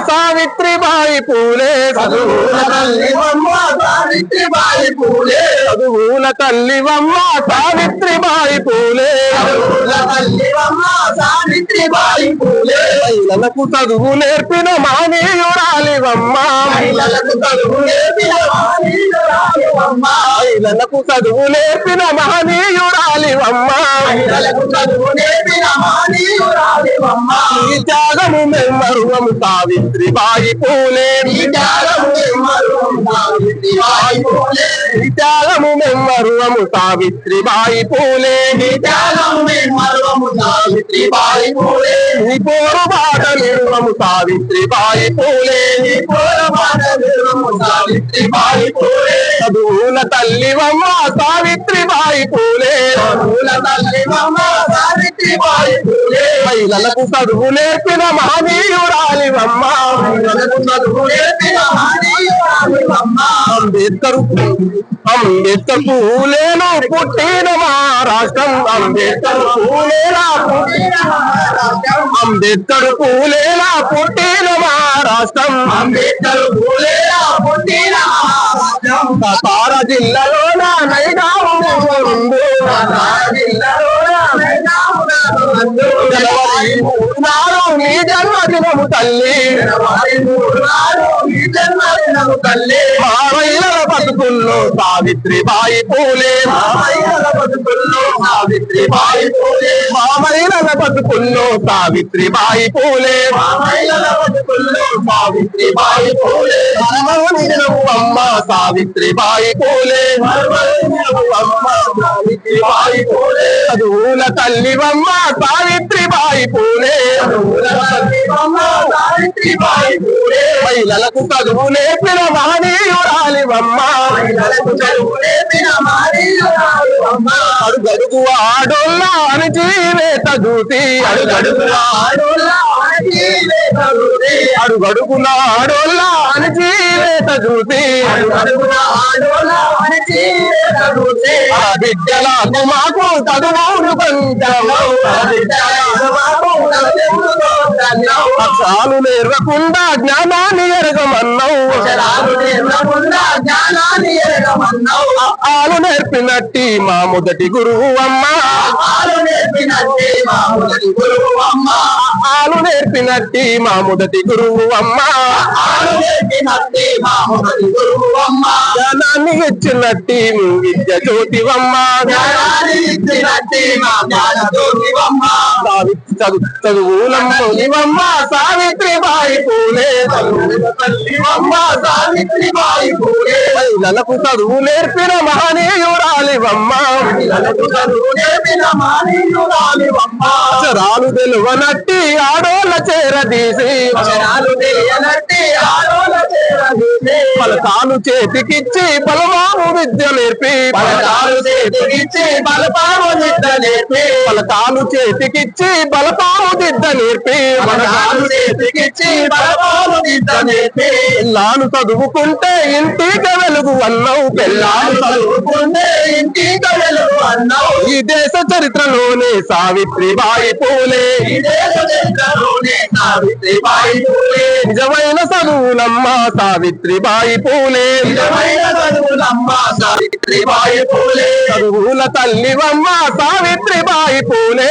సావిత్రిబాయి పూలే చదువుల తల్లివమ్మ సావిత్రిబాయి పూలే చదువుల తల్లివమ్మ సావిత్రిబాయి పూలే చదువుల తల్లివమ్మ సావిత్రిబాయి పూలే మహిళలకు చదువు నేర్పిన మహనీయురాలివమ్మ మహిళలకు చదువు నేర్పిన మహనీయురాలివమ్మ మహిళలకు చదువు నేర్పిన మహనీయురాలివమ్మ మహిళలకు చదువు నేర్పిన మహనీయురాలివమ్మ ఈ త్యాగము మెమ్మరువము సావిత్రిబాయి పూలే ఈ త్యాగము మెమ్మరువము సావిత్రిబాయి పూలే ఈ త్యాగము మెమ్మరువము సావిత్రిబాయి పూలే ఈ త్యాగము మెమ్మరువము సావిత్రిబాయి పూలే ఈ పోరుబాట నిర్వము సావిత్రిబాయి పూలే ఈ పోరాట నిర్వము సావిత్రిబాయి పూలే చదువుల తల్లివమ్మ సావిత్రిబాయి పూలే చదువుల తల్లివమ్మ సావిత్రిబాయి పూలే మహిళలకు చదువు నేర్పిన మహనీయురాలివమ్మ మహిళలకు చదువు నేర్పిన మహనీయురాలివమ్మ అంబేద్కర్ పూలేను పుట్టిన మా రాష్ట్రం అంబేద్కర్ పూలేలా అంబేద్కర్ పూలేలా పుట్టిన మా రాష్ట్రం అంబేద్కర్ పూలేలా పుట్టిన రాష్ట్రం సతార జిల్లాలోన నైగాము జనవరి 3 నాడు నీ జన్మదినము తల్లి మా మహిళల బతుకుల్లో సావిత్రిబాయి పూలే మా మహిళల బతుకుల్లో సావిత్రిబాయి పూలే మా మహిళల బతుకుల్లో సావిత్రిబాయి పూలే మా మహిళల బతుకుల్లో సావిత్రిబాయి పూలే అమ్మ సావిత్రిబాయి పూలే అమ్మ సావిత్రిబాయి పూలే చదువుల తల్లివమ్మ సావిత్రిబాయి పూలే అమ్మ సావిత్రిబాయి పూలే మహిళలకు చదువు నేర్పిన మహనీయురాలివమ్మ మహిళలకు చదువు నేర్పిన మహనీయురాలివమ్మ అడుగడుగు ఆడోళ్ళ అని జీవేత చూసి అడుగడుగున ఆడోళ్ళ అణచివేత చూసి అడుగడుగున ఆడోళ్ళ అని జీవేత చూసి అడుగడుగున ఆడోళ్ళ అణచివేత చూసి ఆ బిడ్డలకు మాకు చదువును పంచాము అక్షరాలు నేర్వకుండా జ్ఞానాన్ని ఎరగమన్నావు ఆలు నేర్పినట్టి మా మొదటి గురువు అమ్మ ఆలు నేర్పినట్టి మా మొదటి గురువు అమ్మ జ్ఞానాన్ని ఇచ్చినట్టి విద్య జ్యోతివమ్మ చదువులమ్మ సావిత్రిబాయి పూలే సావిత్రిబాయి పూలే మహిళలకు చదువు నేర్పిన మహనీయురాలివమ్మ అక్షరాలు తెలువనట్టి ఆడోళ్ళ చేరదీసి పలకాలు చేతికిచ్చి బలమాము విద్య నేర్పి పలకాలు చేతికిచ్చి బలపాము విద్య నేర్పి పలకాలు చేతికిచ్చి బలపాము విద్య నేర్పి పలకాలు చేతికిచ్చి బలపాము విద్య నేర్పి పిల్లాను చదువుకుంటే ఇంటికి వెలుగు అన్నావు పిల్లాను చదువుకుంటే ఇంటికి వెలుగు అన్నావు ఈ దేశ చరిత్రలోనే సావిత్రిబాయి పూలే ఈ దేశ చరిత్రలోనే సావిత్రిబాయి పూలే నిజమైన చదువులమ్మ సావిత్రిబాయి పూలే నిజమైన చదువులమ్మ సావిత్రిబాయి పూలే చదువుల తల్లివమ్మ సావిత్రిబాయి పూలే